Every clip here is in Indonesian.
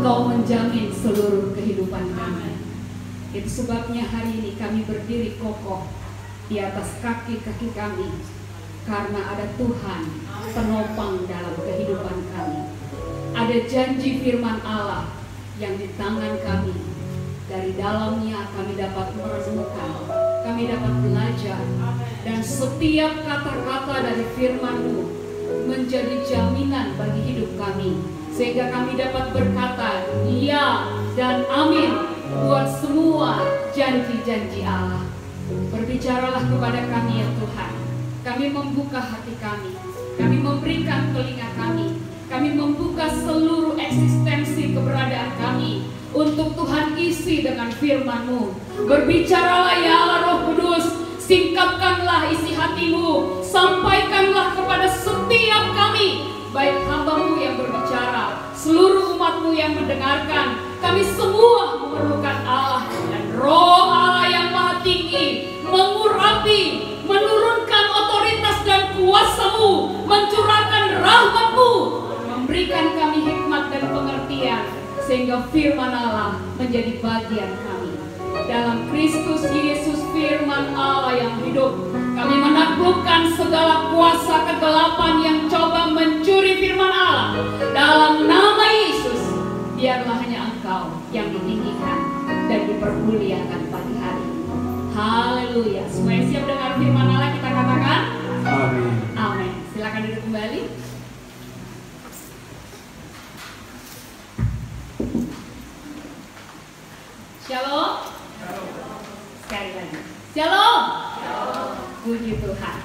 Engkau menjamin seluruh kehidupan kami. Itu sebabnya hari ini kami berdiri kokoh di atas kaki-kaki kami, karena ada Tuhan penopang dalam kehidupan kami. Ada janji firman Allah yang di tangan kami. Dari dalamnya kami dapat merenungkan, kami dapat belajar, dan setiap kata-kata dari firman-Mu menjadi jaminan bagi hidup kami, sehingga kami dapat berkata ya dan amin buat semua janji-janji Allah. Berbicaralah kepada kami ya Tuhan. Kami membuka hati kami memberikan telinga kami membuka seluruh eksistensi keberadaan kami untuk Tuhan isi dengan firman-Mu. Berbicaralah ya Allah Roh Kudus, singkapkanlah isi hati-Mu, sampaikanlah kepada setiap kami, baik hamba-Mu yang berbicara, seluruh umat-Mu yang mendengarkan. Kami semua memerlukan Allah, dan Roh Allah yang Maha Tinggi mengurapi, menurunkan otoritas dan kuasa-Mu, mencurahkan rahmat-Mu, memberikan kami hikmat dan pengertian, sehingga firman Allah menjadi bagian kami. Dalam Kristus Yesus firman Allah yang hidup, kami menaklukkan segala kuasa kegelapan yang coba mencuri firman Allah. Dalam nama Yesus, biarlah hanya Engkau yang ditinggikan dan dipermuliakan pagi hari ini. Haleluya. Semuanya siap dengar firman Allah, kita katakan amin. Amin. Silakan duduk kembali. Shalom. Sekali lagi. Shalom. Puji Tuhan.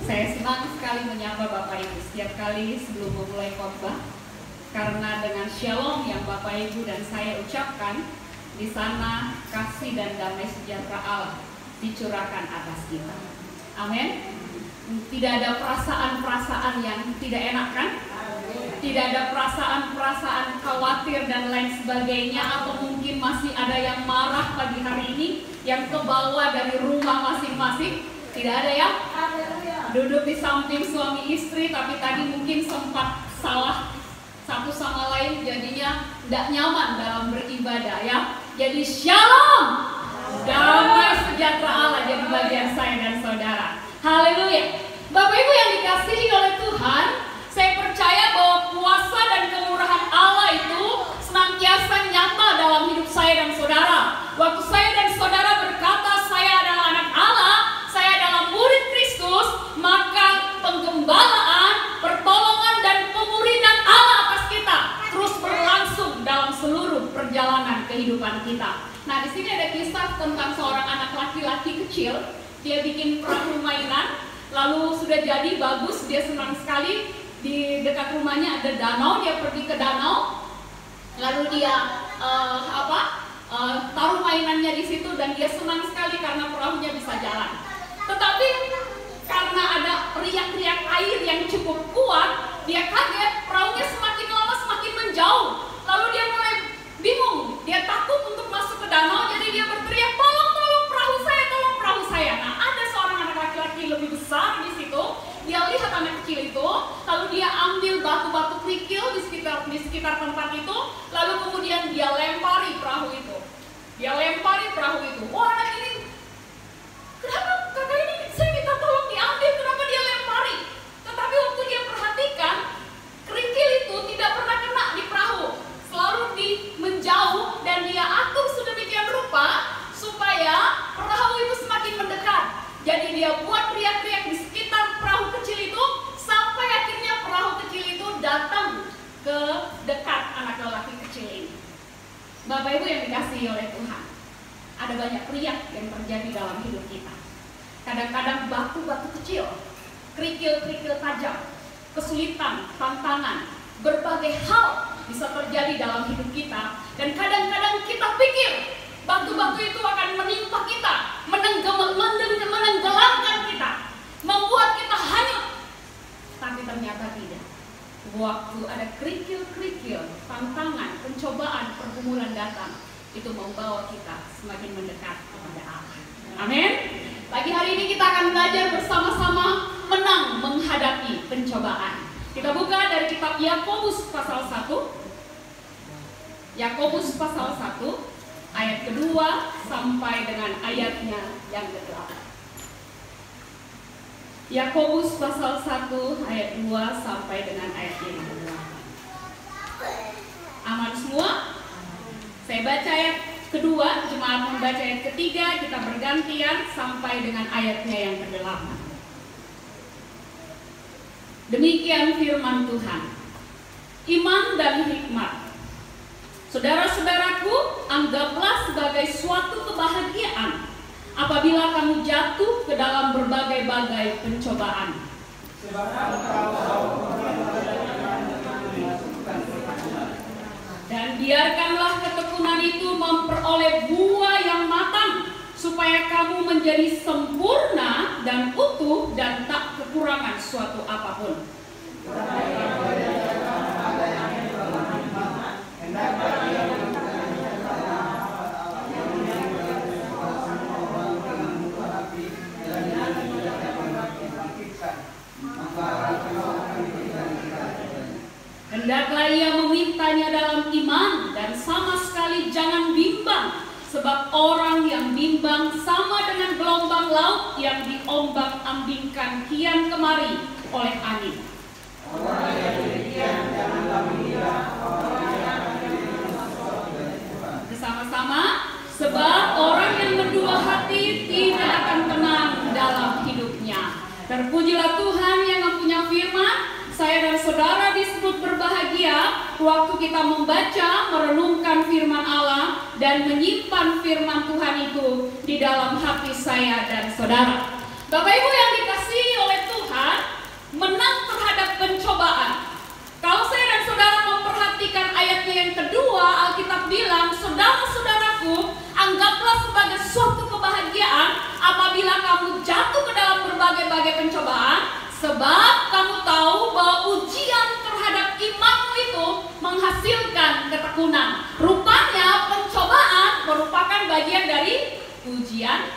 Saya senang sekali menyapa Bapak Ibu setiap kali sebelum memulai khotbah, karena dengan shalom yang Bapak Ibu dan saya ucapkan, di sana kasih dan damai sejahtera Allah dicurahkan atas kita. Amin. Tidak ada perasaan-perasaan yang tidak enak kan? Tidak ada perasaan-perasaan khawatir dan lain sebagainya, atau mungkin masih ada yang marah pagi hari ini yang kebawa dari rumah masing-masing. Tidak ada ya? Duduk di samping suami istri, tapi tadi mungkin sempat salah satu sama lain, jadinya tidak nyaman dalam beribadah ya. Jadi shalom, damai sejahtera Allah jadi bagian saya dan saudara. Haleluya. Bapak Ibu yang dikasihi oleh Tuhan, saya percaya bahwa kuasa dan kemurahan Allah itu senantiasa nyata dalam hidup saya dan saudara. Waktu saya dan saudara berkata saya adalah anak Allah, saya adalah murid Kristus, maka penggembalaan, pertolongan dan pemuridan Allah atas kita terus berlangsung dalam seluruh perjalanan kehidupan kita. Nah, di sini ada kisah tentang seorang anak laki-laki kecil. Dia bikin perahu mainan, lalu sudah jadi bagus, dia senang sekali. Di dekat rumahnya ada danau, dia pergi ke danau, lalu dia taruh mainannya di situ, dan dia senang sekali karena perahunya bisa jalan. Tetapi karena ada riak-riak air yang cukup kuat, dia kaget, perahunya semakin lama semakin menjauh. Lalu dia mulai bingung, dia takut untuk masuk ke danau, jadi dia berteriak, tolong perahu saya, tolong perahu saya. Nah, ada seorang anak laki-laki lebih besar di situ. Dia lihat anak kecil itu, lalu dia ambil batu-batu kerikil di sekitar tempat itu, lalu kemudian dia lempari perahu itu. Wah, anak ini, kenapa kakak ini saya minta tolong diambil, kenapa dia lempari? Tetapi waktu dia perhatikan, kerikil itu tidak pernah kena di perahu, selalu menjauh, dan dia atur sedemikian rupa supaya perahu itu semakin mendekat. Jadi dia buat riak-riak di sekitar perahu kecil itu, sampai akhirnya perahu kecil itu datang ke dekat anak lelaki kecil ini. Bapak Ibu yang dikasihi oleh Tuhan, ada banyak riak yang terjadi dalam hidup kita. Kadang-kadang batu-batu kecil, kerikil-kerikil tajam, kesulitan, tantangan, berbagai hal bisa terjadi dalam hidup kita. Dan kadang-kadang kita pikir batu-batu itu akan menimpa kita, menenggelamkan kita, membuat kita hanyut. Tapi ternyata tidak. Waktu ada kerikil-kerikil, tantangan, pencobaan, pergumulan datang, itu membawa kita semakin mendekat kepada Allah. Amin. Pagi hari ini kita akan belajar bersama-sama menang menghadapi pencobaan. Kita buka dari kitab Yakobus pasal 1. Yakobus pasal 1 ayat kedua sampai dengan ayatnya yang ke-8. Yakobus pasal 1 ayat 2 sampai dengan ayatnya yang ke-8. Aman semua? Saya baca ayat kedua, jemaat membaca ayat ketiga, kita bergantian sampai dengan ayatnya yang ke-8. Demikian firman Tuhan. Iman dan hikmat. Saudara-saudaraku, anggaplah sebagai suatu kebahagiaan apabila kamu jatuh ke dalam berbagai-bagai pencobaan. Dan biarkanlah ketekunan itu memperoleh buah yang matang, supaya kamu menjadi sempurna dan utuh dan tak kekurangan suatu apapun. Hendaklah ia memintanya dalam iman dan sama sekali jangan bimbang, sebab orang yang bimbang sama dengan gelombang laut yang diombang-ambingkan kian kemari oleh angin. Bersama-sama, sebab orang yang berdua hati tidak akan tenang dalam hidupnya. Terpujilah Tuhan yang mempunyai firman. Saya dan saudara disebut berbahagia waktu kita membaca, merenungkan firman Allah dan menyimpan firman Tuhan itu di dalam hati saya dan saudara. Bapak Ibu yang dikasihi oleh Tuhan, menang terhadap pencobaan. Kalau saya dan saudara memperhatikan ayatnya yang kedua, Alkitab bilang, saudara-saudaraku, anggaplah sebagai suatu kebahagiaan apabila kamu jatuh ke dalam berbagai-bagai pencobaan, sebab kamu tahu bahwa ujian terhadap imanmu itu menghasilkan ketekunan. Rupanya pencobaan merupakan bagian dari ujian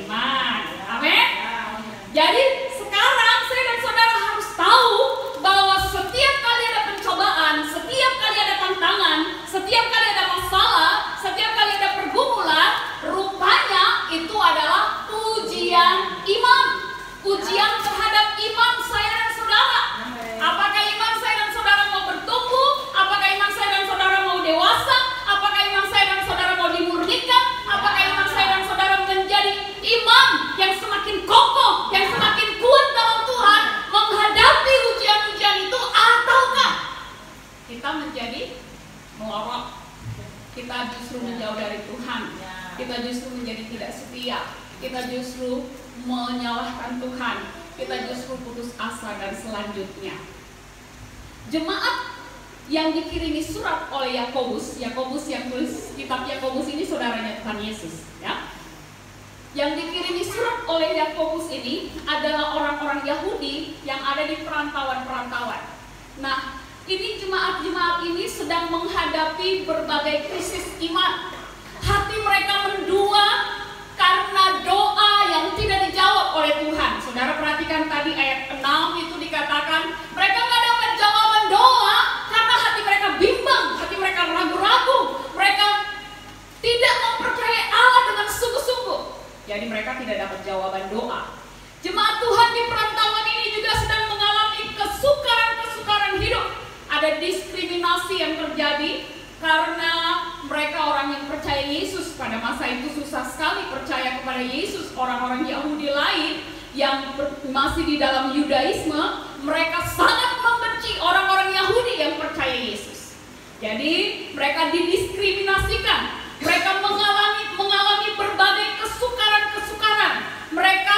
iman. Amin. Jadi sekarang saya dan saudara harus tahu bahwa setiap kali ada pencobaan, setiap kali ada tantangan, setiap kali ada masalah, setiap kali ada pergumulan, rupanya itu adalah ujian iman. Ujian terhadap iman saya dan saudara. Apakah iman saya dan saudara mau bertumbuh? Apakah iman saya dan saudara mau dewasa? Apakah iman saya dan saudara mau dimurnikan? Apakah iman saya dan saudara menjadi iman yang semakin kokoh, yang semakin kuat dalam Tuhan menghadapi ujian-ujian itu, ataukah kita menjadi melorot? Kita justru menjauh dari Tuhan. Kita justru menjadi tidak setia. Kita justru menyalahkan Tuhan, kita justru putus asa dan selanjutnya. Jemaat yang dikirimi surat oleh Yakobus yang tulis kitab Yakobus ini saudaranya Tuhan Yesus, ya. Yang dikirimi surat oleh Yakobus ini adalah orang-orang Yahudi yang ada di perantauan-perantauan. Nah, ini jemaat-jemaat ini sedang menghadapi berbagai krisis iman. Hati mereka mendua karena doa yang tidak dijawab oleh Tuhan. Saudara perhatikan tadi ayat 6 itu dikatakan mereka nggak dapat jawaban doa karena hati mereka bimbang, hati mereka ragu-ragu, mereka tidak mempercayai Allah dengan sungguh-sungguh. Jadi mereka tidak dapat jawaban doa. Jemaat Tuhan di perantauan ini juga sedang mengalami kesukaran-kesukaran hidup. Ada diskriminasi yang terjadi karena mereka orang yang percaya Yesus. Pada masa itu susah sekali percaya kepada Yesus. Orang-orang Yahudi lain yang masih di dalam Yudaisme, mereka sangat membenci orang-orang Yahudi yang percaya Yesus. Jadi mereka didiskriminasikan. Mereka mengalami berbagai kesukaran-kesukaran. Mereka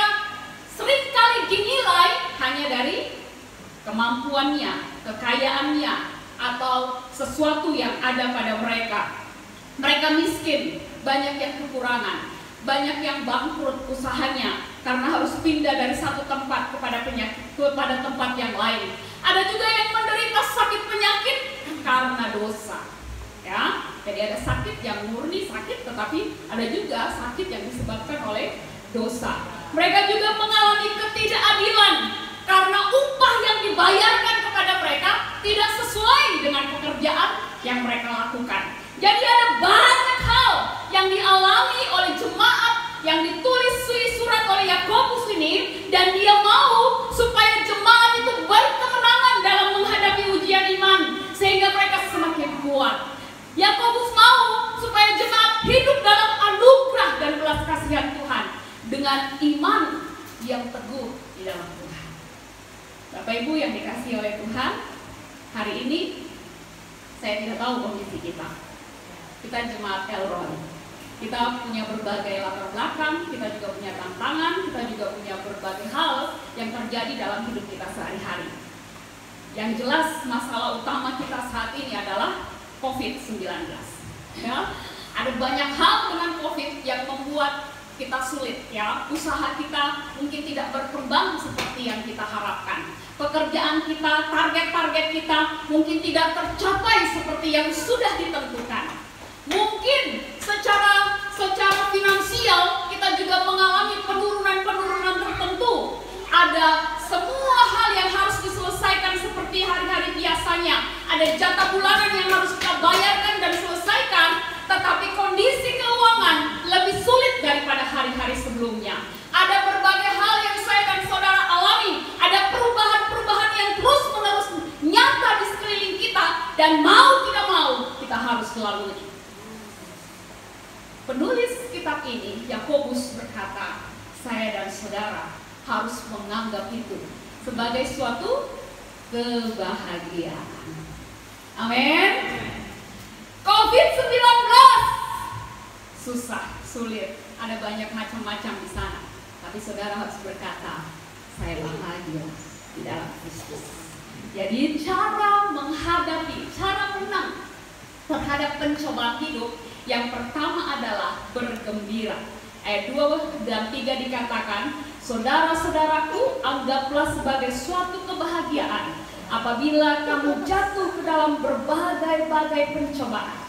seringkali dinilai hanya dari kemampuannya, kekayaannya, atau sesuatu yang ada pada mereka. Mereka miskin, banyak yang kekurangan, banyak yang bangkrut usahanya karena harus pindah dari satu tempat kepada tempat yang lain. Ada juga yang menderita sakit penyakit karena dosa. Ya, jadi ada sakit yang murni sakit, tetapi ada juga sakit yang disebabkan oleh dosa. Mereka juga mengalami ketidakadilan karena upah yang dibayarkan kepada mereka tidak sesuai dengan pekerjaan yang mereka lakukan. Jadi ada banyak hal yang dialami oleh jemaat yang ditulis surat oleh Yakobus ini, dan dia mau supaya jemaat itu berkemenangan dalam menghadapi ujian iman sehingga mereka semakin kuat. Yakobus mau supaya jemaat hidup dalam anugerah dan belas kasihan Tuhan dengan iman yang teguh di dalam Tuhan. Bapak Ibu yang dikasihi oleh Tuhan, hari ini saya tidak tahu kondisi kita. Kita jemaat Elroy. Kita punya berbagai latar belakang, kita juga punya tantangan, kita juga punya berbagai hal yang terjadi dalam hidup kita sehari-hari. Yang jelas masalah utama kita saat ini adalah COVID-19. Ya, ada banyak hal dengan COVID yang membuat kita sulit, ya. Usaha kita mungkin tidak berkembang seperti yang kita harapkan. Pekerjaan kita, target-target kita mungkin tidak tercapai seperti yang sudah ditentukan. Mungkin secara finansial kita juga mengalami penurunan tertentu. Ada semua hal yang harus diselesaikan seperti hari-hari biasanya. Ada jatah bulanan yang harus kita bayarkan dan selesaikan, tetapi kondisi keuangan lebih sulit daripada hari-hari sebelumnya. Ada berbagai hal yang saya dan saudara alami. Ada perubahan-perubahan yang terus-menerus nyata di sekeliling kita, dan mau tidak mau kita harus melalui. Penulis kitab ini, Yakobus, berkata, saya dan saudara harus menganggap itu sebagai suatu kebahagiaan. Amin. COVID-19 susah, sulit, ada banyak macam-macam di sana. Tapi saudara harus berkata, saya bahagia di dalam Kristus. Jadi cara menghadapi, cara menang terhadap pencobaan hidup, yang pertama adalah bergembira. Ayat 2 dan 3 dikatakan, saudara-saudaraku, anggaplah sebagai suatu kebahagiaan apabila kamu jatuh ke dalam berbagai-bagai pencobaan.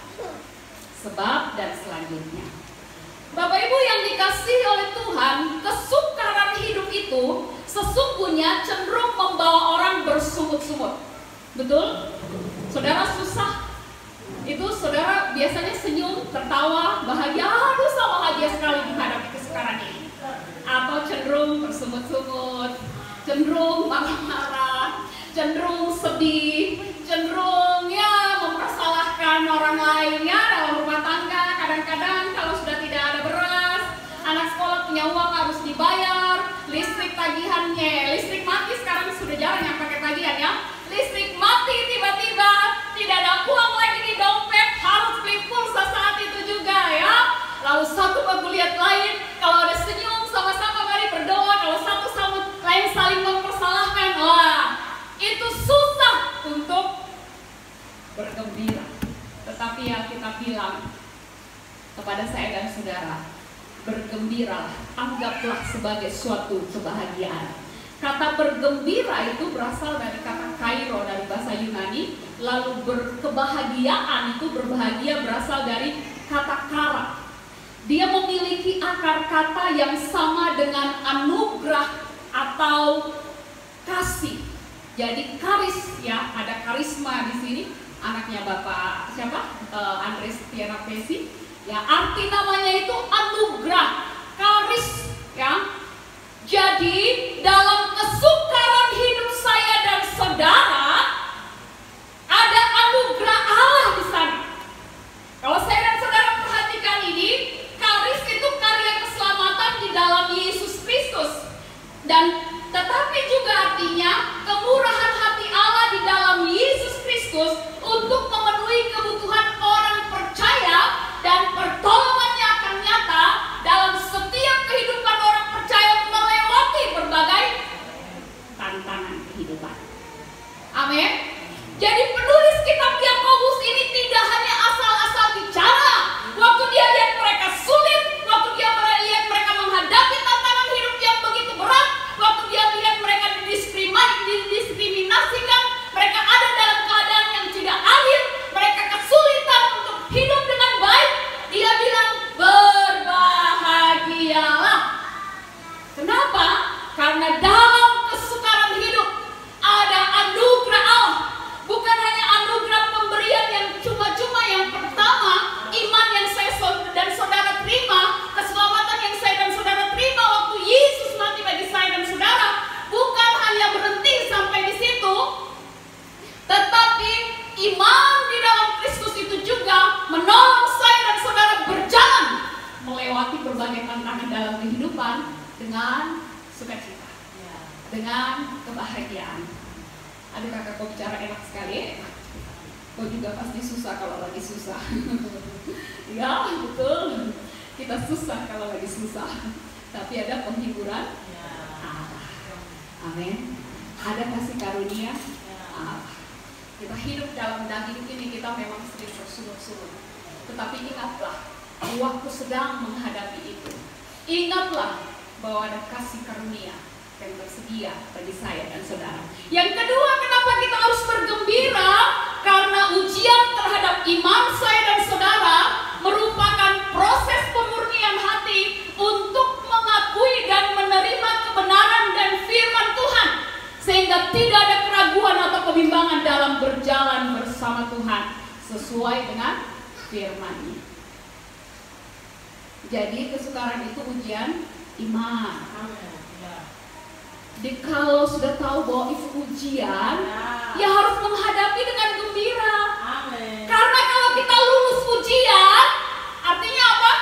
Sebab dan selanjutnya, Bapak Ibu yang dikasihi oleh Tuhan, kesukaran hidup itu sesungguhnya cenderung membawa orang bersungut-sungut. Betul? Saudara susah, itu saudara biasanya senyum, tertawa, bahagia, aduh saya bahagia sekali menghadapi kesukaran ini. Atau cenderung bersungut-sungut, cenderung marah-marah, cenderung sedih, cenderung ya mempersalahkan orang lain ya dalam rumah tangga. Kadang-kadang kalau sudah tidak ada beras, anak sekolah punya uang harus dibayar, listrik tagihannya, listrik mati sekarang sudah jarang yang pakai tagihan ya. Listrik mati tiba-tiba, tidak ada uang lagi di dompet, harus beli pulsa saat itu juga ya. Lalu satu bagu lihat lain, kalau ada senyum sama-sama mari berdoa, kalau satu sama lain saling mempersalahkan, wah itu susah untuk bergembira. Tetapi yang kita bilang kepada saya dan saudara, bergembiralah, anggaplah sebagai suatu kebahagiaan. Kata bergembira itu berasal dari kata kairo dari bahasa Yunani, lalu berkebahagiaan itu berbahagia berasal dari kata kara. Dia memiliki akar kata yang sama dengan anugerah atau kasih. Jadi karis ya, ada karisma di sini. Anaknya Bapak siapa? Andres Tiara Pesi. Ya, arti namanya itu anugerah, karis ya. Jadi dalam kesukaran hidup saya dan saudara ada anugerah Allah di sana. Kalau saya dan saudara perhatikan ini, karis itu karya keselamatan di dalam Yesus Kristus. Dan tetapi juga artinya kemurahan hati Allah di dalam Yesus Kristus untuk memenuhi kebutuhan orang percaya, dan pertolongannya akan nyata dalam setiap kehidupan orang percaya melewati berbagai tantangan kehidupan. Amin. kehidupan dengan sukacita, dengan kebahagiaan. Aduh kakak, kok bicara enak sekali. Kok juga pasti susah kalau lagi susah. Ya betul, kita susah kalau lagi susah. Tapi ada penghiburan Allah. Amin. Ada kasih karunia Allah. Kita hidup dalam hidup ini, kita memang sering tersulut-sulut. Tetapi ingatlah, waktu sedang menghadapi itu, ingatlah bahwa ada kasih karunia yang tersedia bagi saya dan saudara. Yang kedua, kenapa kita harus bergembira? Karena ujian terhadap iman saya dan saudara merupakan proses pemurnian hati untuk mengakui dan menerima kebenaran dan firman Tuhan, sehingga tidak ada keraguan atau kebimbangan dalam berjalan bersama Tuhan sesuai dengan firman-Nya. Jadi kesukaran itu ujian iman. Jadi kalau sudah tahu bahwa itu ujian, ya harus menghadapi dengan gembira. Karena kalau kita lulus ujian, artinya apa?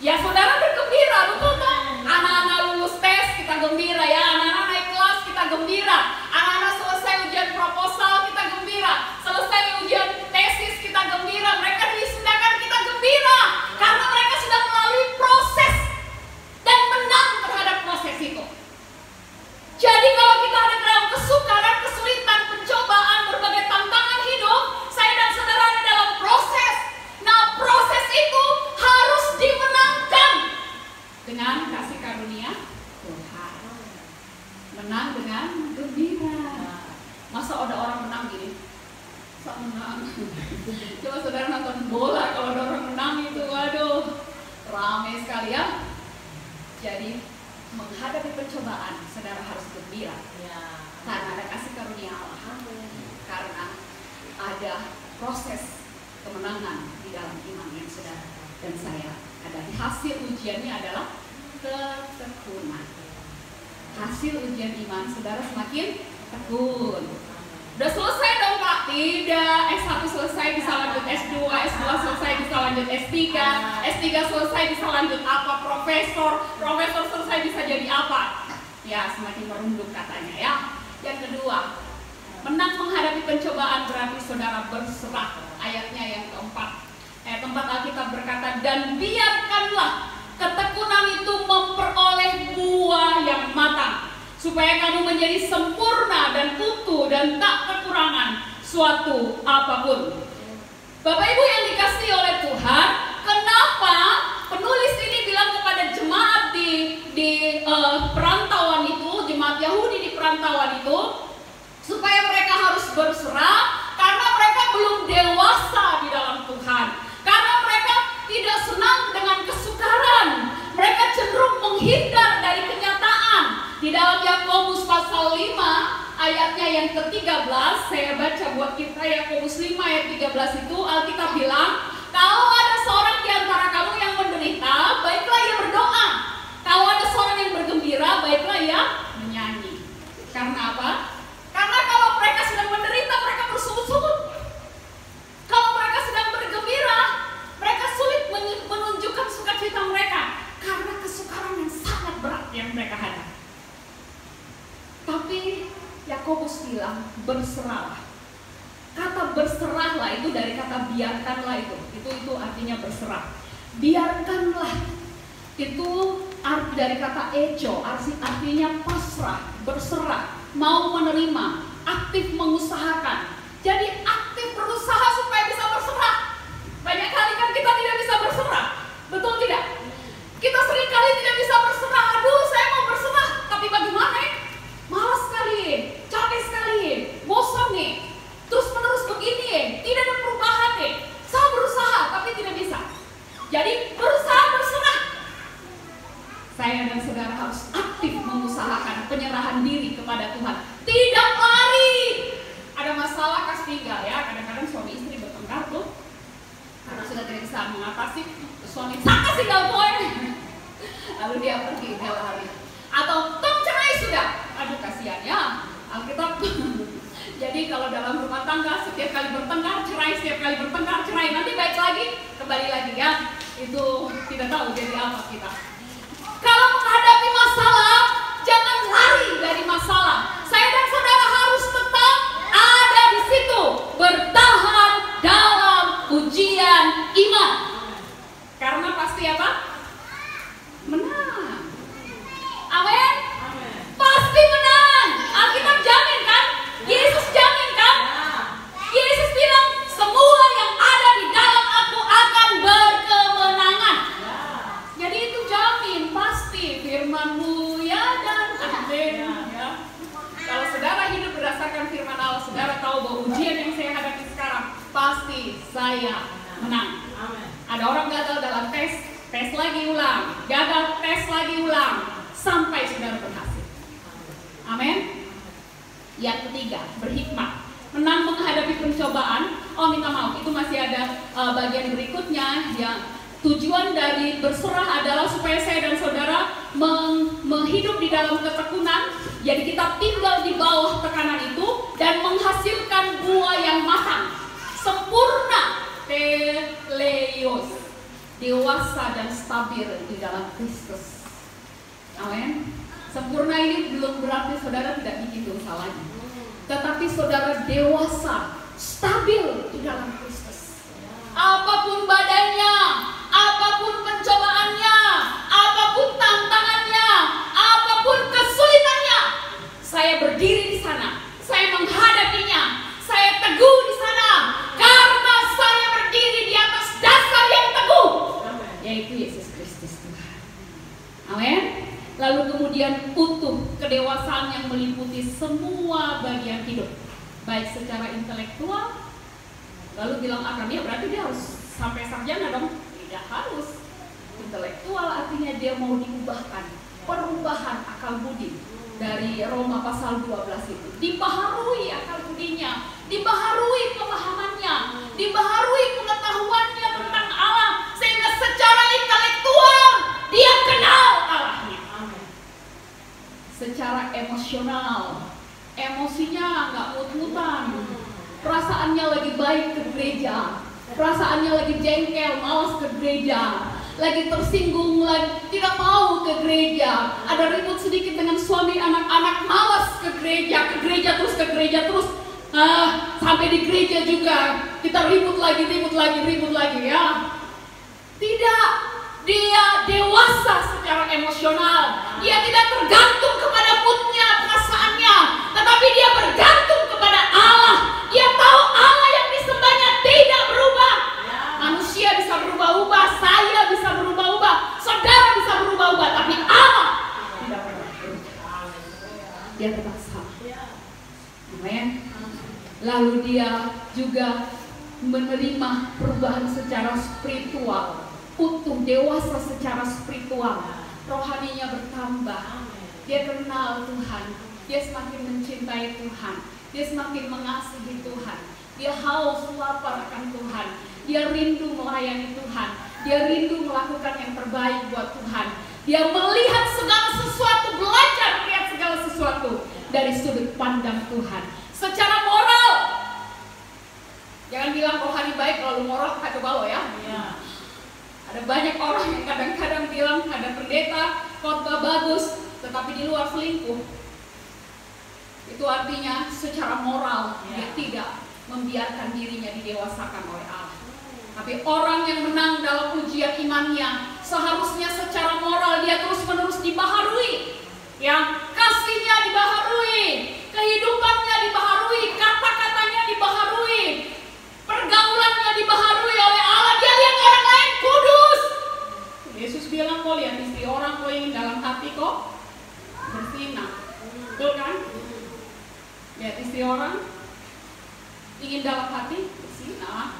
Ya saudara bergembira, betul kan? Anak-anak lulus tes, kita gembira ya. Anak-anak naik kelas, kita gembira. Anak-anak selesai ujian proposal, kita gembira. Selesai ujian tesis, kita gembira. Mereka diwisudakan, kita gembira. Karena mereka sudah melalui proses dan menang terhadap proses itu. Jadi kalau kita ada dalam kesukaran, kesulitan, pencobaan, berbagai tantangan hidup, saya dan saudara ada dalam proses. Nah, proses itu harus dimenangkan dengan kasih karunia Tuhan. Menang dengan gembira. Masa ada orang menang gini? Masa menang? Coba saudara nonton bola, kalau ada orang menang itu, waduh, ramai sekali ya. Jadi menghadapi pencobaan, saudara harus gembira karena ada kasih karunia Allah, karena ada proses kemenangan di dalam iman yang saudara dan saya ada. Hasil ujiannya adalah ketekunan. Hasil ujian iman saudara semakin tekun. Udah selesai dong Pak? Tidak. S1 selesai bisa lanjut S2, S2 selesai bisa lanjut S3, S3 selesai bisa lanjut apa? Profesor selesai bisa jadi apa? Ya semakin merunduk katanya ya. Yang kedua, menang menghadapi pencobaan berarti saudara berserah. Ayatnya yang keempat. Ayat 4 Alkitab berkata, dan biarkanlah ketekunan itu memperoleh buah yang matang, supaya kamu menjadi sempurna dan utuh dan tak kekurangan suatu apapun. Bapak Ibu yang dikasihi oleh Tuhan, kenapa penulis ini bilang kepada jemaat di perantauan itu, jemaat Yahudi di perantauan itu, supaya mereka harus berserah karena mereka belum dewasa di dalam Tuhan. Karena mereka tidak senang dengan kesukaran, mereka cenderung menghindar dari kenyataan. Di dalam Yakobus pasal 5 ayatnya yang ke-13, saya baca buat kita Yakobus 5 ayat 13 itu, Alkitab bilang, kalau ada seorang di antara kamu yang menderita, baiklah ia berdoa. Kalau ada seorang yang bergembira, baiklah ia menyanyi. Karena apa? Karena kalau mereka sedang menderita, mereka bersungut-sungut. Kalau mereka sedang bergembira, mereka sulit menunjukkan sukacita mereka karena kesukaran yang sangat berat yang mereka hadapi. Tapi Yakobus bilang berserahlah. Kata berserahlah itu dari kata biarkanlah itu artinya berserah. Biarkanlah itu dari kata echo, artinya pasrah, berserah, mau menerima, aktif mengusahakan. Jadi aktif berusaha supaya bisa berserah. Banyak kali kan kita tidak bisa berserah, betul tidak? Kita sering kali tidak bisa berserah. Aduh, saya mau berserah, tapi bagaimana ya? Malas sekali, capek sekali, bosan nih, terus menerus begini, tidak ada perubahan nih. Saya berusaha tapi tidak bisa. Jadi berusaha berserah. Saya dan saudara harus aktif mengusahakan penyerahan diri kepada Tuhan. Tidak lari. Ada masalah kas tinggal ya. Kadang-kadang suami istri bertengkar tuh karena sudah tidak bisa mengatasi, suami sana tinggal poin. Lalu dia pergi, dia lari. Atau tong cerai sudah. Aduh kasihan ya. Alkitab. Jadi kalau dalam rumah tangga setiap kali bertengkar cerai, setiap kali bertengkar cerai, nanti baik lagi, kembali lagi ya. Itu tidak tahu jadi apa kita. Kalau dan iman. Karena pasti apa? Menang. Amin. Pasti menang. Alkitab jamin kan? Yesus jamin kan? Yesus bilang semua yang ada di dalam aku akan berkemenangan. Jadi itu jamin pasti firman-Mu ya dan amin. Ya. Kalau saudara hidup berdasarkan firman Allah, saudara tahu bahwa ujian yang saya hadapi sekarang pasti saya menang. Ada orang gagal dalam tes lagi ulang, gagal tes lagi ulang, sampai saudara berhasil. Amin. Yang ketiga, berhikmat. Menang menghadapi pencobaan. Oh, minta maaf, itu masih ada bagian berikutnya. Yang tujuan dari berserah adalah supaya saya dan saudara menghidup di dalam ketekunan. Jadi kita tinggal di bawah tekanan itu dan menghasilkan buah yang matang, sempurna, teleos, dewasa dan stabil di dalam Kristus. Amin. Sempurna ini belum berarti saudara tidak bikin dosa lagi, tetapi saudara dewasa, stabil di dalam Kristus. Apapun badannya, apapun pencobaannya, apapun tantangannya, apapun kesulitannya, saya berdiri di sana, saya menghadapinya, saya teguh di sana, karena saya berdiri di atas dasar yang teguh, yaitu Yesus Kristus Tuhan. Amin. Lalu kemudian utuh kedewasaan yang meliputi semua bagian hidup, baik secara intelektual. Lalu bilang akademia berarti dia harus sampai sarjana dong? Tidak harus. Intelektual artinya dia mau diubahkan, perubahan akal budi. Dari Roma pasal 12 itu dibaharui akal budinya, dibaharui pemahamannya, dibaharui pengetahuannya tentang Allah, sehingga secara intelektual dia kenal Allahnya. Secara emosional, emosinya nggak mut-mutan, perasaannya lagi baik ke gereja, perasaannya lagi jengkel, malas ke gereja, lagi tersinggung, lagi tidak mau ke gereja, ada ribut sedikit dengan suami, anak-anak, malas ke gereja terus, sampai di gereja juga kita ribut lagi ya. Tidak, dia dewasa secara emosional, dia tidak tergantung kepada moodnya, perasaannya, tetapi dia bergantung kepada Allah. Dia tahu Allah yang disembahnya tidak berubah. Manusia bisa berubah-ubah, saya bisa berubah-ubah, saudara bisa berubah-ubah, tapi Allah tidak pernah berubah. Dia tetap sama. Amin. Lalu dia juga menerima perubahan secara spiritual, utuh, dewasa secara spiritual, rohaninya bertambah. Dia kenal Tuhan, dia semakin mencintai Tuhan, dia semakin mengasihi Tuhan, dia haus lapar akan Tuhan, dia rindu melayani Tuhan, dia rindu melakukan yang terbaik buat Tuhan. Dia melihat segala sesuatu, belajar melihat segala sesuatu dari sudut pandang Tuhan. Secara moral, jangan bilang rohani baik lalu moral kacau balau ya. Ada banyak orang yang kadang-kadang bilang ada pendeta khotbah bagus, tetapi di luar selingkuh. Itu artinya secara moral dia tidak membiarkan dirinya didewasakan oleh Allah. Tapi orang yang menang dalam ujian imannya, seharusnya secara moral dia terus-menerus dibaharui, ya, kasihnya dibaharui, kehidupannya dibaharui, kata-katanya dibaharui, pergaulannya dibaharui oleh Allah. Dia lihat orang lain kudus. Yesus bilang, kau lihat istri orang, kau ingin dalam hati kok berzina, betul kan? Lihat istri orang, ingin dalam hati berzina.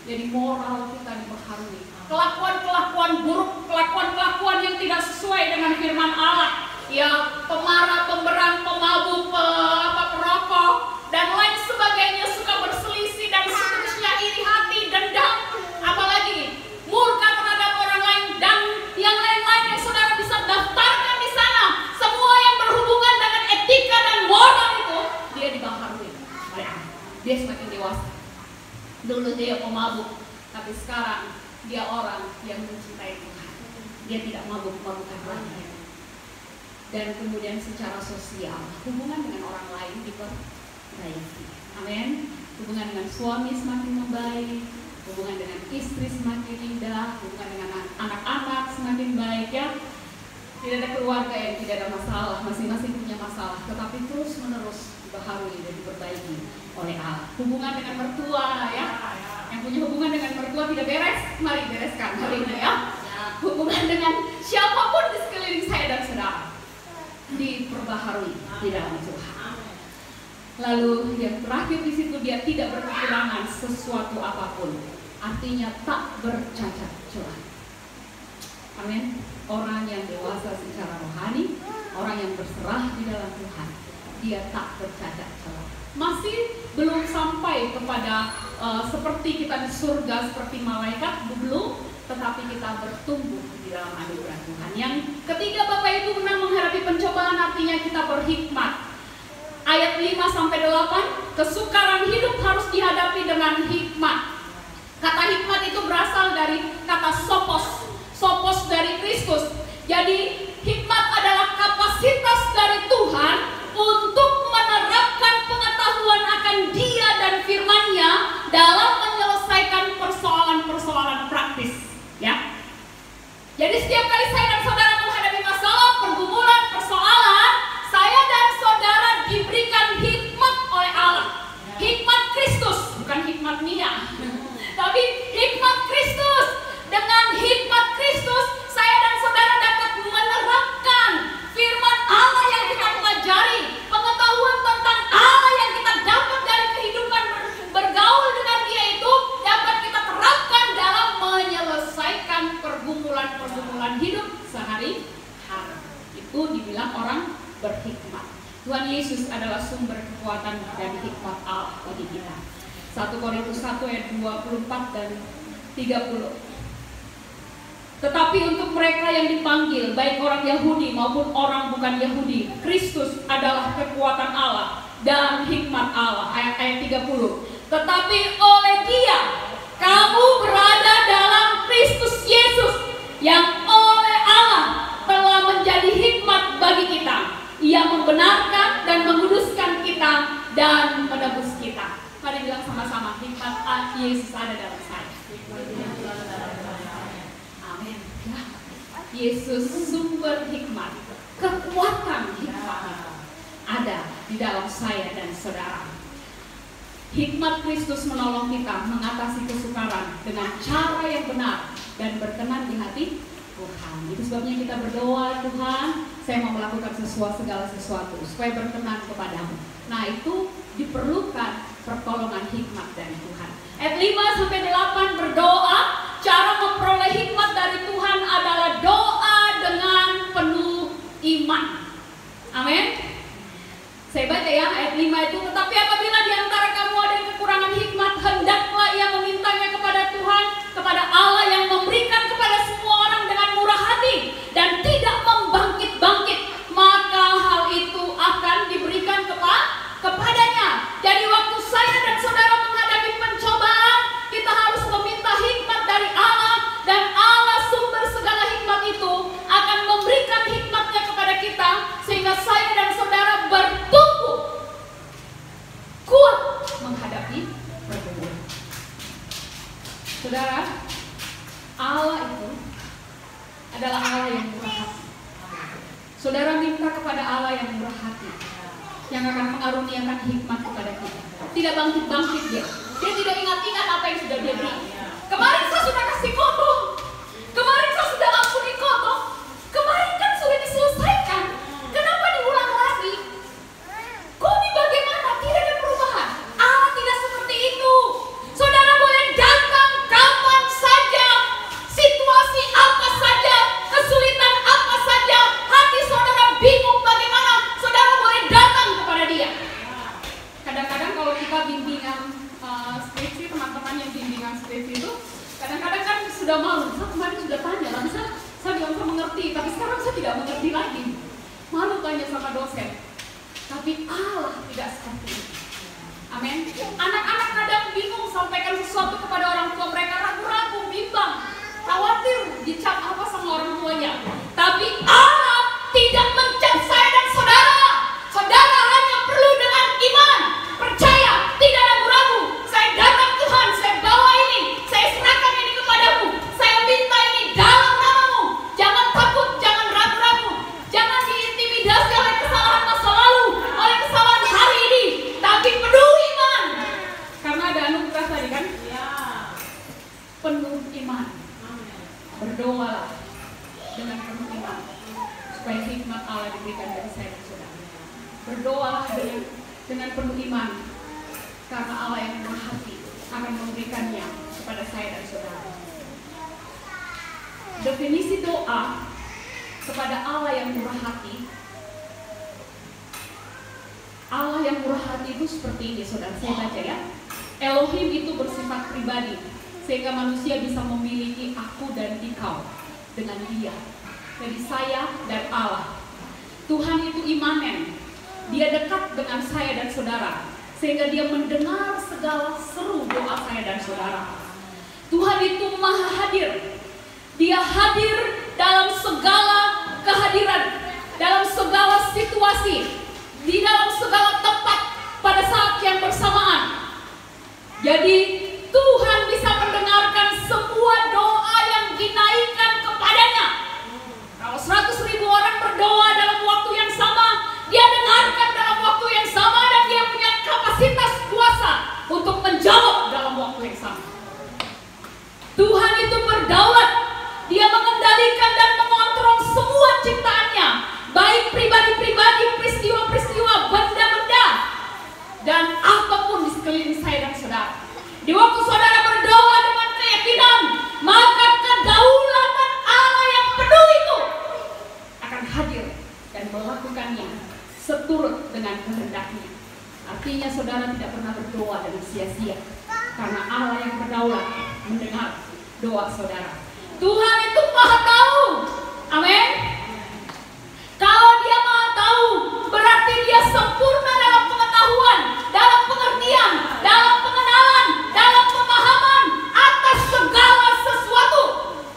Jadi moral kita dibaharui. Kelakuan-kelakuan buruk, kelakuan-kelakuan yang tidak sesuai dengan firman Allah, ya, pemarah, pemberang, pemabuk, perokok, dan lain sebagainya, suka berselisih dan seterusnya, iri hati, dendam, apalagi murka terhadap orang lain, dan yang lain-lain yang saudara bisa daftarkan di sana. Semua yang berhubungan dengan etika dan moral itu, dia dibaharui. Dia semakin dewasa. Dulu dia pemabuk, tapi sekarang dia orang yang mencintai Tuhan. Dia tidak mabuk-mabukan lagi. Dan kemudian secara sosial, hubungan dengan orang lain diperbaiki. Amin. Hubungan dengan suami semakin membaik, hubungan dengan istri semakin indah, hubungan dengan anak-anak semakin baik ya. Tidak ada keluarga yang tidak ada masalah, masing-masing punya masalah, tetapi terus menerus dibaharui dan diperbaiki oleh Allah. Hubungan dengan mertua ya, yang punya hubungan dengan mertua tidak beres, mari bereskan hari ini ya. Hubungan dengan siapapun di sekeliling saya dan saudara diperbaharui di dalam Tuhan. Lalu yang terakhir di situ, dia tidak berkekurangan sesuatu apapun, artinya tak bercacat celah. Amin. Orang yang dewasa secara rohani, orang yang berserah di dalam Tuhan, dia tak bercacat celah. Masih belum sampai kepada seperti kita di surga seperti malaikat, belum, tetapi kita bertumbuh di dalam anugerah Tuhan. Yang ketiga, Bapak Ibu, menang menghadapi pencobaan artinya kita berhikmat. Ayat 5-8, kesukaran hidup harus dihadapi dengan hikmat. Kata hikmat itu berasal dari kata sophos. Sophos dari Kristus. Jadi hikmat adalah kapasitas dari Tuhan untuk menerapkan pengetahuan akan Dia dan firman-Nya dalam menyelesaikan persoalan-persoalan praktis. Ya. Jadi setiap kali saya dan saudara menghadapi masalah, pergumulan, persoalan, saya dan saudara diberikan hikmat oleh Allah. Hikmat Kristus, bukan hikmat Mia, tapi hikmat Kristus. Dengan hikmat Kristus, saya dan saudara dapat menerapkan firman Allah yang kita pelajari, pengetahuan tentang Allah yang kita dapat dari kehidupan bergaul dengan Dia itu dapat kita terapkan dalam menyelesaikan pergumulan-pergumulan hidup sehari-hari. Itu dibilang orang berhikmat. Tuhan Yesus adalah sumber kekuatan dan hikmat Allah bagi kita. 1 Korintus 1 ayat 24 dan 30. Tetapi untuk mereka yang dipanggil, baik orang Yahudi maupun orang bukan Yahudi, Kristus adalah kekuatan Allah dan hikmat Allah. Ayat 30. Tetapi oleh Dia kamu berada dalam Kristus Yesus, yang oleh Allah telah menjadi hikmat bagi kita. Ia membenarkan dan menguduskan kita dan menebus kita. Mari bilang sama-sama, hikmat Yesus ada dalam saya. Amin. Yesus sumber hikmat, kekuatan hikmat ada di dalam saya dan saudara. Hikmat Kristus menolong kita mengatasi kesukaran dengan cara yang benar dan berkenan di hati Tuhan. Itu sebabnya kita berdoa, Tuhan, saya mau melakukan segala sesuatu supaya berkenan kepadamu. Nah, itu diperlukan pertolongan hikmat dari Tuhan. Ayat 5-8 berdoa. Cara memperoleh hikmat dari Tuhan adalah doa dengan penuh iman. Amin. Saya baca ya ayat 5 itu. Tetapi apabila di antara kamu ada yang kekurangan hikmat, hendaklah ia memintanya kepada Tuhan, kepada Allah yang memberikan kepada semua orang dengan murah hati dan tidak membangkit-bangkit, maka hal itu akan diberikan kepadanya. Jadi waktu saya dan saudara menghadapi pencobaan, kita harus meminta hikmat dari Allah, dan Allah sumber segala hikmat itu akan memberikan hikmatnya kepada kita, sehingga saya dan saudara bertumbuh kuat menghadapi pergumulan. Saudara, Allah itu adalah Allah yang murah hati. Saudara minta kepada Allah yang murah hati, yang akan mengaruniakan hikmat kepada kita. Tidak bangkit-bangkit dia. Dia tidak ingat-ingat apa yang sudah dia beri. Kemarin saya sudah kasih kotor. Kemarin saya sudah ampuni kotor. Kemarin kan sudah diselesaikan. Kenapa diulang lagi? Kok ini bagaimana? Tidak ada perubahan. Allah tidak seperti itu. Saudara boleh datang kapan saja, situasi apa saja, kesulitan apa saja, hati saudara bingung bagaimana, saudara boleh datang kepada Dia. Kadang-kadang kalau kita bimbingan skripsi, teman-teman yang bimbingan skripsi itu kadang-kadang kan sudah malu. Saya kemarin sudah tanya, lalu saya bilang saya mengerti, tapi sekarang saya tidak mengerti lagi. Malu tanya sama dosen. Tapi Allah tidak seperti itu. Amin. Anak-anak kadang bingung sampaikan sesuatu kepada orang tua mereka, ragu-ragu, bimbang, khawatir dicap apa sama orang tuanya. Tapi Allah tidak mencap saya dan saudara. Saudara hanya perlu dengan iman, percaya, tidak ragu-ragu. Saya datang Tuhan, saya bawa ini, saya berdoalah dengan penuh iman supaya hikmat Allah diberikan bagi saya dan saudara. Berdoalah dengan penuh iman karena Allah yang murah hati akan memberikannya kepada saya dan saudara. Definisi doa kepada Allah yang murah hati. Allah yang murah hati itu seperti ini, saudara. Saya baca ya. Elohim itu bersifat pribadi, sehingga manusia bisa memiliki aku dan engkau dengan dia. Jadi saya dan Allah. Tuhan itu imanen. Dia dekat dengan saya dan saudara, sehingga dia mendengar segala seru doa saya dan saudara. Tuhan itu maha hadir. Dia hadir dalam segala kehadiran, dalam segala situasi, di dalam segala tempat pada saat yang bersamaan. Jadi Tuhan bisa mendengarkan semua doa yang dinaikkan kepadanya. Kalau 100.000 orang berdoa dalam waktu yang sama, dia dengarkan dalam waktu yang sama, dan dia punya kapasitas kuasa untuk menjawab dalam waktu yang sama. Tuhan itu berdaulat. Dia mengendalikan dan mengontrol semua ciptaannya, baik pribadi-pribadi, peristiwa-peristiwa, benda-benda, dan apapun di sekeliling saya dan saudara. Di waktu saudara berdoa dengan keyakinan, maka kedaulatan Allah yang penuh itu akan hadir dan melakukannya seturut dengan kehendaknya. Artinya saudara tidak pernah berdoa dengan sia-sia, karena Allah yang berdaulat mendengar doa saudara. Tuhan itu maha tahu. Amin. Kalau dia maha tahu, berarti dia sempurna dalam pengetahuan, dalam pengertian, dalam pengenalan, dalam pemahaman atas segala sesuatu,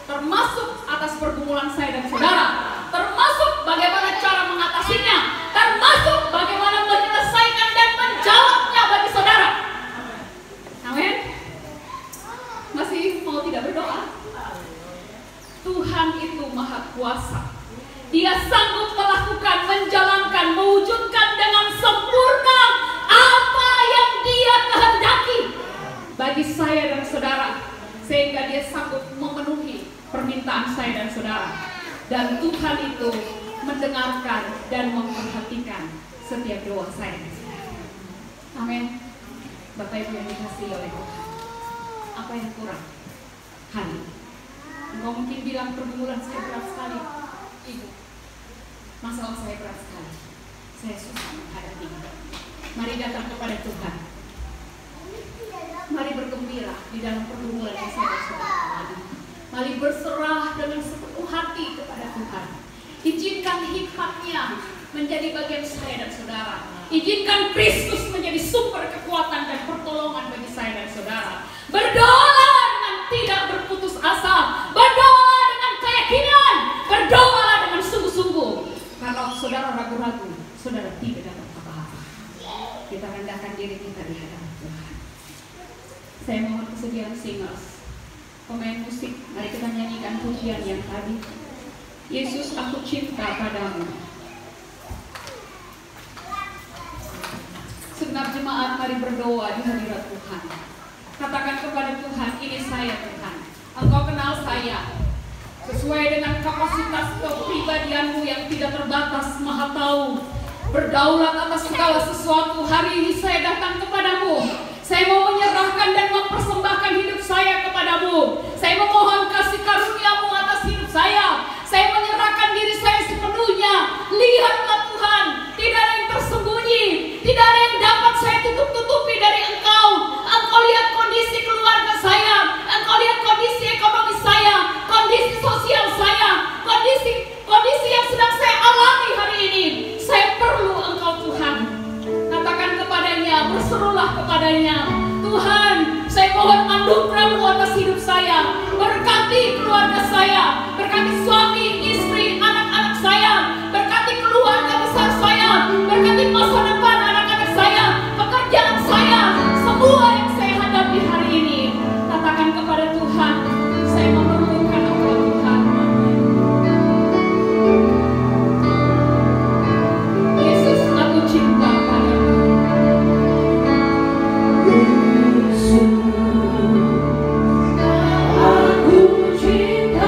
termasuk atas pergumulan saya dan saudara, termasuk bagaimana cara mengatasinya, termasuk bagaimana menyelesaikan dan menjawabnya bagi saudara. Amin. Masih mau tidak berdoa? Tuhan itu maha kuasa. Dia sanggup melakukan, menjalankan, mewujudkan dengan sempurna apa yang dia kehendaki bagi saya dan saudara, sehingga dia sanggup memenuhi permintaan saya dan saudara. Dan Tuhan itu mendengarkan dan memperhatikan setiap doa saya dan saudara. Amin. Bapak Ibu yang dikasihi oleh Tuhan, apa yang kurang hari ini? Engkau mungkin bilang pergumulan saya berat sekali. Ibu, masalah saya berat sekali. Saya susah menghadapinya. Mari datang kepada Tuhan. Mari bergembira di dalam pergumulan yang saya dan saudara alami. Mari berserah dengan sepenuh hati kepada Tuhan. Izinkan hikmat-Nya menjadi bagian saya dan saudara. Izinkan Kristus menjadi sumber kekuatan dan pertolongan bagi saya dan saudara. Berdoalah dengan tidak berputus asa. Berdoalah dengan keyakinan. Berdoalah dengan sungguh-sungguh. Kalau saudara ragu-ragu, saudara tidak dapat apa-apa. Kita rendahkan diri kita di hadapan Tuhan. Saya mohon kesediaan singers, pemain musik, mari kita nyanyikan pujian yang tadi. Yesus, aku cinta padamu. Segenap jemaat, mari berdoa di hadirat Tuhan. Katakan kepada Tuhan, ini saya Tuhan. Engkau kenal saya sesuai dengan kapasitas kepribadianmu yang tidak terbatas, maha tahu, berdaulat atas segala sesuatu. Hari ini saya datang kepadamu. Saya mau menyerahkan dan mempersembahkan hidup saya kepadamu. Saya memohon kasih karunia-Mu atas hidup saya. Saya menyerahkan diri saya sepenuhnya. Lihatlah Tuhan, tidak ada yang tersembunyi, tidak ada yang dapat saya tutup-tutupi dari Engkau. Engkau lihat kondisi keluarga saya, Engkau lihat kondisi ekonomi saya, kondisi sosial saya, kondisi yang sedang saya alami hari ini. Saya perlu Engkau Tuhan. Katakan kepadanya, berserulah kepadanya, Tuhan, saya mohon anugerah-Mu atas hidup saya. Berkati keluarga saya, berkati suami, istri, anak-anak saya, berkati keluarga besar saya, berkati masa depan anak-anak saya, pekerjaan saya, semua yang saya hadapi hari ini. Katakan kepada Tuhan, saya memerlukan Engkau Tuhan. Yesus, aku cinta padamu. Yesus, aku cinta.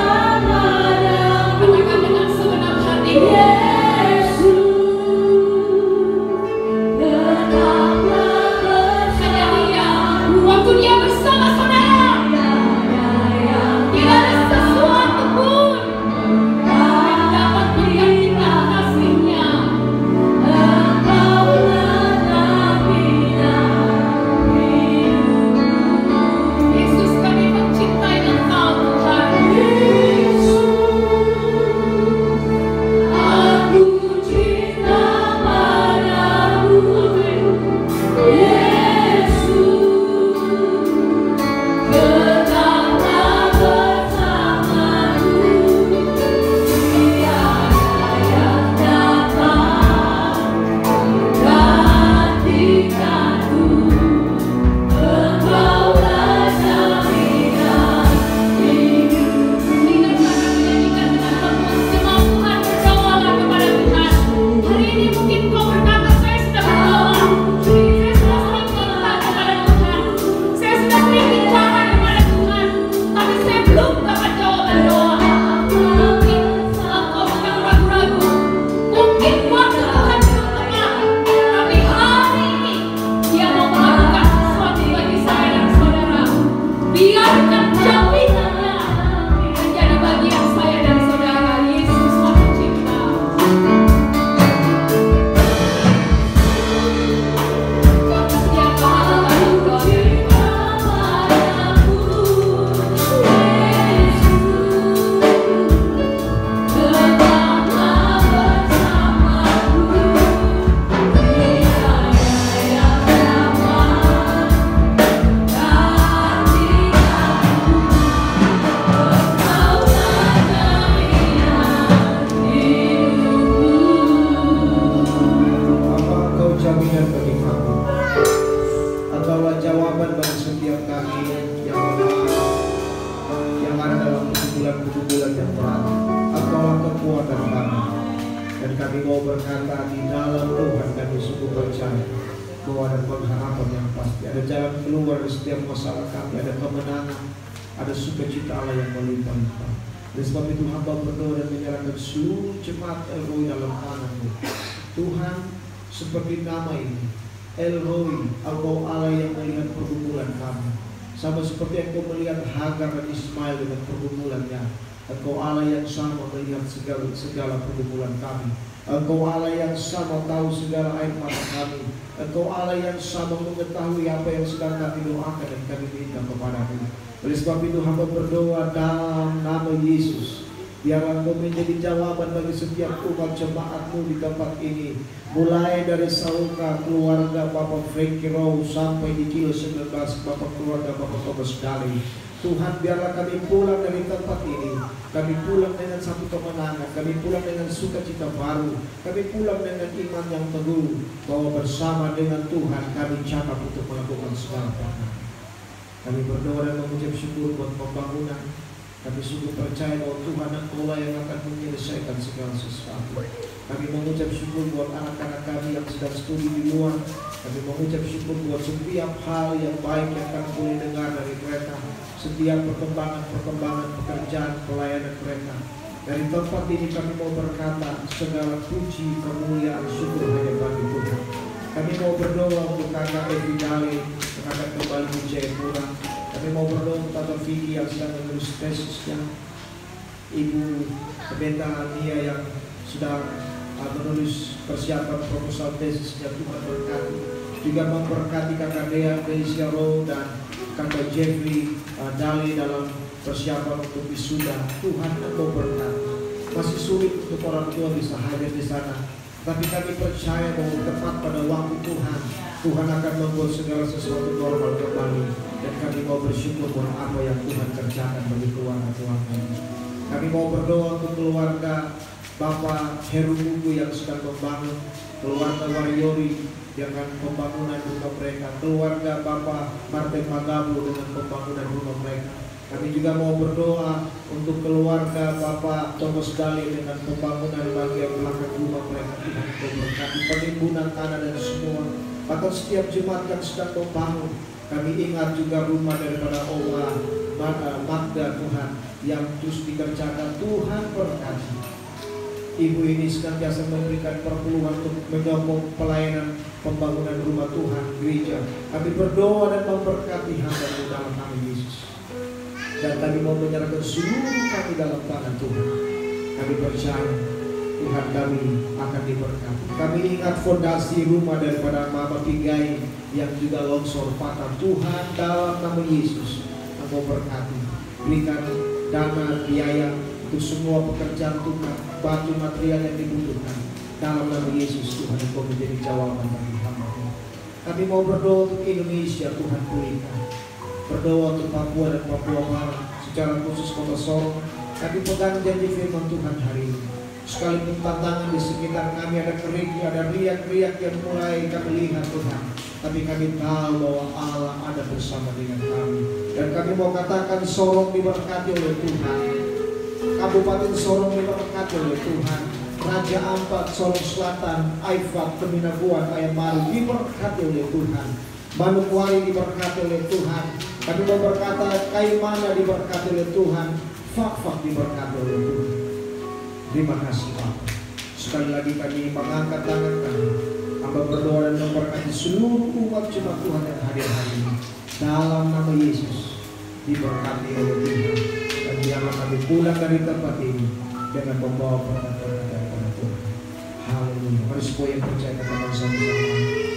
setiap kami yang ada dalam pergumulan yang berat. Engkaulah kekuatan kami. Dan kami mau berkata di dalam Tuhan kami sungguh percaya bahwa ada pengharapan yang pasti, ada jalan keluar dari setiap masalah kami, ada kemenangan, ada sukacita Allah yang melimpah-limpah. Oleh sebab itu hamba berdoa dan menyerahkan seluruh jemaat El-Roi dalam tangan-Mu. Tuhan, seperti nama ini, El-Roi, Engkau Allah yang melihat pergumulan kami. Sama seperti Engkau melihat Hagar dan Ismail dengan pergumulannya, Engkau Allah yang sama melihat segala pergumulan kami. Engkau Allah yang sama tahu segala air mata kami. Engkau Allah yang sama mengetahui apa yang sedang kami doakan dan kami minta kepadamu. Oleh sebab itu hamba berdoa dalam nama Yesus, biarlah Engkau menjadi jawaban bagi setiap umat jemaat-Mu di tempat ini, mulai dari Sauka, keluarga Bapak Frankie Rowe sampai di Kilo 19, Bapak keluarga Bapak Thomas Dali. Tuhan, biarlah kami pulang dari tempat ini, kami pulang dengan satu kemenangan, kami pulang dengan sukacita baru, kami pulang dengan iman yang teguh bahwa bersama dengan Tuhan kami cakap untuk melakukan segala perkara. Kami berdoa dan mengucap syukur buat pembangunan. Kami sungguh percaya bahwa Tuhan Engkau yang akan menyelesaikan segala sesuatu. Kami mengucap syukur buat anak-anak kami yang sedang studi di luar. Kami mengucap syukur buat setiap hal yang baik yang kami boleh dengar dari mereka, setiap perkembangan pekerjaan pelayanan mereka. Dari tempat ini kami mau berkata segala puji, kemuliaan, syukur hanya bagi Tuhan. Kami mau berdoa untuk kakak Evi Dale yang akan kembali di Jayapura. Kami mau berdoa untuk Tata Vicky yang sedang menulis tesisnya, Ibu Pendeta Nia yang sedang menulis persiapan proposal tesisnya. Tuhan berkati. Juga memberkati kakak Dea Felicia Rowe dan kakak Jeffrey Dale dalam persiapan untuk wisuda. Tuhan Engkau berkati. Masih sulit untuk orang tua bisa hadir di sana, tapi kami percaya bahwa tepat pada waktu Tuhan akan membuat segala sesuatu normal kembali. Dan kami mau bersyukur buat apa yang Tuhan kerjakan bagi keluarga-keluarga ini. Kami mau berdoa untuk keluarga Bapak Heru Buku yang sedang membangun, keluarga Wariori dengan pembangunan rumah mereka, keluarga Bapak Martin Magabu dengan pembangunan rumah mereka. Kami juga mau berdoa untuk keluarga Bapak Thomas Dali dengan pembangunan bagian belakang rumah mereka. Tuhan memberkati penimbunan tanah dan semua. Bahkan setiap jemaat yang sedang membangun, kami ingat juga rumah daripada Oma Magda Tuhan yang terus dikerjakan. Tuhan berkati. Ibu ini senantiasa memberikan perpuluhan untuk menyokong pelayanan pembangunan rumah Tuhan, gereja. Kami berdoa dan memberkati hamba-Mu dalam nama Yesus. Dan kami mau menyerahkan seluruh kami dalam tangan Tuhan. Kami percaya Tuhan kami akan diberkati. Kami ingat fondasi rumah daripada Mama Pigai yang juga longsor patah. Tuhan dalam nama Yesus Engkau berkati. Berikan dana biaya untuk semua pekerjaan Tuhan, batu material yang dibutuhkan. Dalam nama Yesus Tuhan Engkau menjadi jawaban bagi hamba-Mu. Kami mau berdoa untuk Indonesia, Tuhan pulihkan. Berdoa untuk Papua dan Papua Barat, secara khusus Kota Sorong. Kami pegang janji firman Tuhan hari ini. Sekalipun tantangan di sekitar kami ada kerikil, ada riak-riak yang mulai kami lihat Tuhan, tapi kami tahu bahwa Allah ada bersama dengan kami. Dan kami mau katakan Sorong diberkati oleh Tuhan, Kabupaten Sorong diberkati oleh Tuhan, Raja Ampat, Sorong Selatan, Aifat, Peminaguan, Ayamaru diberkati oleh Tuhan, Manokwari diberkati oleh Tuhan. Kami mau berkata Kaimana diberkati oleh Tuhan, Fak-Fak diberkati oleh Tuhan. Terima kasih Bapak. Sekali lagi kami mengangkat tangan kami, hamba berdoa dan memberkati seluruh umat jemaat Tuhan yang hadir hari ini. Dalam nama Yesus diberkati oleh Tuhan. Dan biarlah kami pulang dari tempat ini dengan membawa berkat-berkat daripada Tuhan. Haleluya. Mari semua yang percaya katakan sama-sama.